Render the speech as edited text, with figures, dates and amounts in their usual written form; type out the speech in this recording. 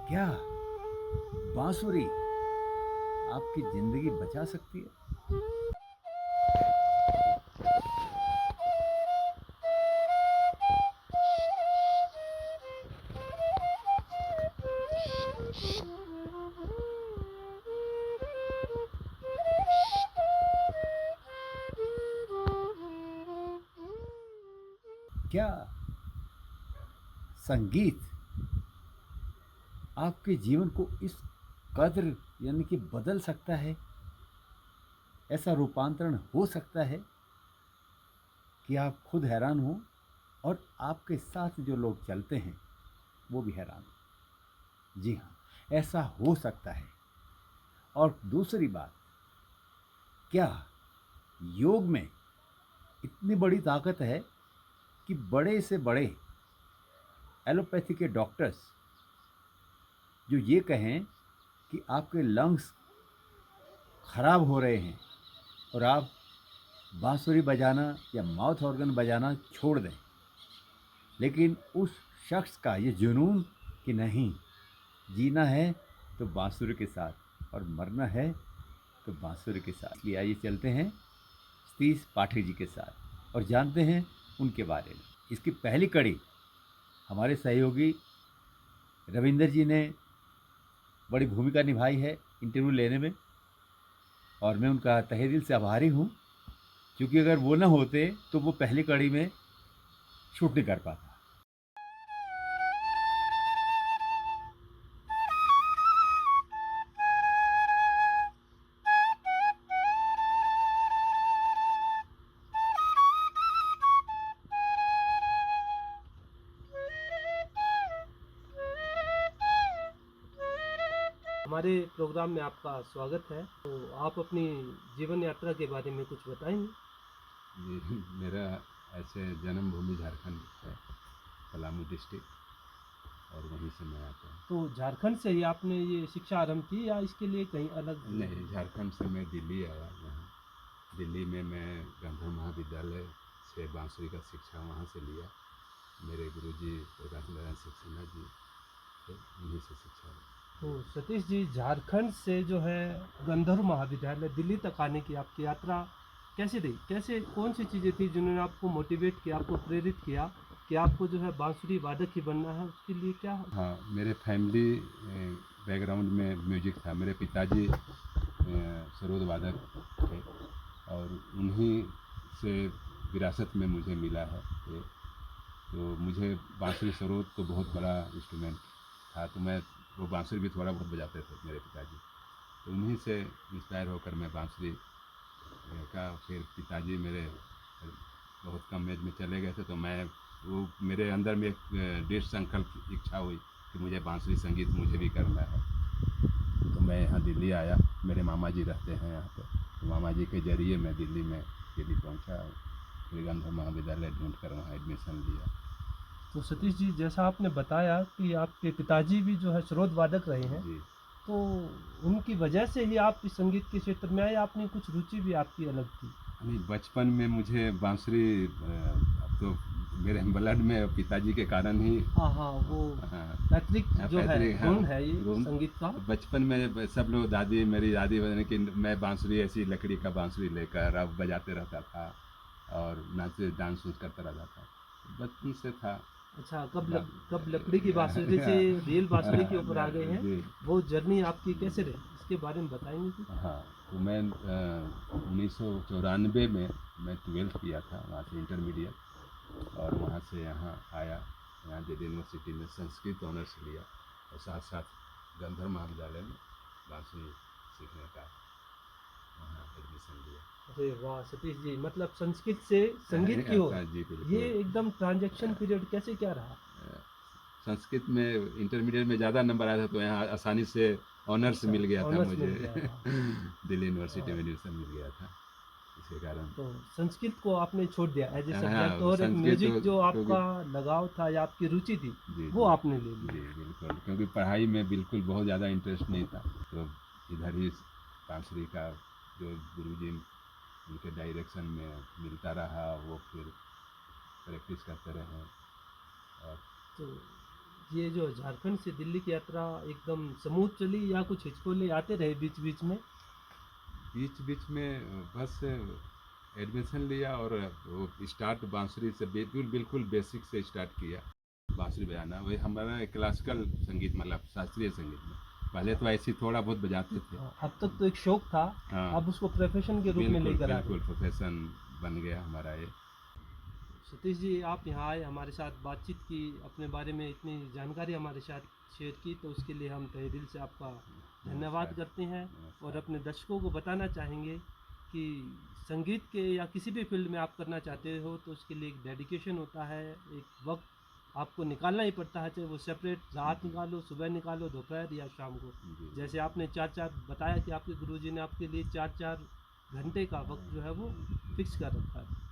क्या बांसुरी आपकी जिंदगी बचा सकती है? क्या संगीत आपके जीवन को इस कद्र यानी कि बदल सकता है? ऐसा रूपांतरण हो सकता है कि आप खुद हैरान हो और आपके साथ जो लोग चलते हैं वो भी हैरान हो। जी हाँ, ऐसा हो सकता है। और दूसरी बात, क्या योग में इतनी बड़ी ताकत है कि बड़े से बड़े एलोपैथी के डॉक्टर्स जो ये कहें कि आपके लंग्स खराब हो रहे हैं और आप बांसुरी बजाना या माउथ ऑर्गन बजाना छोड़ दें, लेकिन उस शख्स का ये जुनून कि नहीं, जीना है तो बांसुरी के साथ और मरना है तो बांसुरी के साथ। इसलिए आइए चलते हैं सतीश पाठक जी के साथ और जानते हैं उनके बारे में। इसकी पहली कड़ी हमारे सहयोगी रविंदर जी ने बड़ी भूमिका निभाई है इंटरव्यू लेने में, और मैं उनका तहे दिल से आभारी हूँ, क्योंकि अगर वो ना होते तो वो पहली कड़ी में शूट नहीं कर पाता। हमारे प्रोग्राम में आपका स्वागत है। तो आप अपनी जीवन यात्रा के बारे में कुछ बताएंगे? जी, मेरा ऐसे जन्मभूमि झारखंड है, पलामू डिस्ट्रिक्ट, और वहीं से मैं आता हूँ। तो झारखंड से ही आपने ये शिक्षा आरंभ की या इसके लिए कहीं अलग? नहीं, झारखंड से मैं दिल्ली आया। यहाँ दिल्ली में मैं गांधी महाविद्यालय से बांसुरी का शिक्षा वहाँ से लिया। मेरे गुरुजी प्रकाश नारायण सक्सेना जी थे, उन्हीं से शिक्षा ली। तो सतीश जी, झारखंड से जो है गंधर्व महाविद्यालय दिल्ली तक आने की आपकी यात्रा कैसे रही? कैसे, कौन सी चीज़ें थी जिन्होंने आपको मोटिवेट किया, आपको प्रेरित किया कि आपको जो है बांसुरी वादक ही बनना है? उसके लिए क्या? हाँ, मेरे फैमिली बैकग्राउंड में म्यूजिक था। मेरे पिताजी सरोद वादक थे और उन्हीं से विरासत में मुझे मिला है ये। तो मुझे बांसुरी सरोद तो बहुत बड़ा इंस्ट्रूमेंट था, तो मैं वो बांसुरी भी थोड़ा बहुत बजाते थे मेरे पिताजी। तो उन्हीं से इंस्पायर होकर मैं बांसुरी का, फिर पिताजी मेरे बहुत कम एज में चले गए थे, तो मैं वो मेरे अंदर में एक दृढ़ संकल्प इच्छा हुई कि मुझे बांसुरी संगीत मुझे भी करना है। तो मैं यहाँ दिल्ली आया, मेरे मामा जी रहते हैं यहाँ पे, तो मामा जी के ज़रिए मैं दिल्ली पहुँचा, फिर गांधी महाविद्यालय ढूंढ कर वहाँ एडमिशन लिया। तो सतीश जी, जैसा आपने बताया कि आपके पिताजी भी जो है श्रोत वादक रहे हैं, जी, तो उनकी वजह से ही आप इस संगीत के क्षेत्र में आए, आपने कुछ रुचि भी आपकी अलग थी? नहीं, बचपन में मुझे बांसुरी अब तो मेरे ब्लड में पिताजी के कारण ही। हाँ हाँ, वो हाँ, पैतृक जो है पैतृक, हाँ, गुण है ये गुण। संगीत का। बचपन में सब लोग, दादी, मेरी दादी बने कि मैं बांसुरी, ऐसी लकड़ी का बांसुरी लेकर अब बजाते रहता था और नाचे डांस वांस करता रहता था, बचपन से था। अच्छा, कब लकड़ी की बांसुरी से रियल बांसुरी के ऊपर आ गए हैं? जी, वो जर्नी आपकी कैसे रही, इसके बारे में बताएंगे कुछ? हाँ। तो मैं 1994 में मैं 12th किया था, वहाँ से इंटरमीडिएट, और वहाँ से यहाँ आया। यहाँ दिल्ली यूनिवर्सिटी में संस्कृत ऑनर्स लिया और साथ साथ गंधर्व महाविद्यालय में बांसुरी सीखने का वहाँ एडमिशन लिया। अरे वाह सतीश जी, मतलब संस्कृत से संगीत की ओर जी, ये बिल्कुल। एकदम ट्रांजैक्शन पीरियड कैसे क्या रहा? संस्कृत में इंटरमीडिएट में ज़्यादा नंबर आया था, तो यहाँ आसानी से ऑनर्स अच्छा, मिल गया था ऑनर्स मुझे। मिल गया था। दिल्ली यूनिवर्सिटी और में एडमिशन मिल गया था, इसके कारण। तो संस्कृत को आपने छोड़ दिया एज ए सब्जेक्ट, हाँ, और एक संस्कृत म्यूजिक तो जो क्योंकि, आपका लगाव था या आपकी रुचि थी जी, वो जी, आपने ले ली। जी, बिल्कुल, क्योंकि पढ़ाई में बिल्कुल बहुत ज़्यादा इंटरेस्ट नहीं था, तो इधर ही बांसुरी का जो गुरुजी उनके डायरेक्शन में मिलता रहा, वो फिर प्रैक्टिस करते रहे। और तो ये जो झारखंड से दिल्ली की यात्रा एकदम स्मूथ चली या कुछ हिचकोले आते रहे बीच बीच में? बीच बीच में बस एडमिशन लिया और वो स्टार्ट बांसुरी से बिल्कुल बिल्कुल बेसिक से स्टार्ट किया बांसुरी बजाना। वही हमारा क्लासिकल संगीत मतलब शास्त्रीय संगीत में, पहले तो ऐसे ही थोड़ा बहुत बजाते थे। अब तक तो एक शौक था, हाँ। अब उसको प्रोफेशन के रूप में बिल्कुल लेकर आ बिल्कुल प्रोफेशन बन गया हमारा ये। सतीश जी, आप यहाँ आए, हमारे साथ बातचीत की, अपने बारे में इतनी जानकारी हमारे साथ शेयर की, तो उसके लिए हम तहे दिल से आपका धन्यवाद नमस्कार। करते हैं। नमस्कार। और अपने दर्शकों को बताना चाहेंगे कि संगीत के या किसी भी फील्ड में आप करना चाहते हो तो उसके लिए एक डेडिकेशन होता है, एक वक्त आपको निकालना ही पड़ता है, चाहे वो सेपरेट रात निकालो, सुबह निकालो, दोपहर या शाम को। जी। जैसे आपने 4-4 बताया कि आपके गुरुजी ने आपके लिए 4-4 घंटे का वक्त जो है वो फिक्स कर रखा है।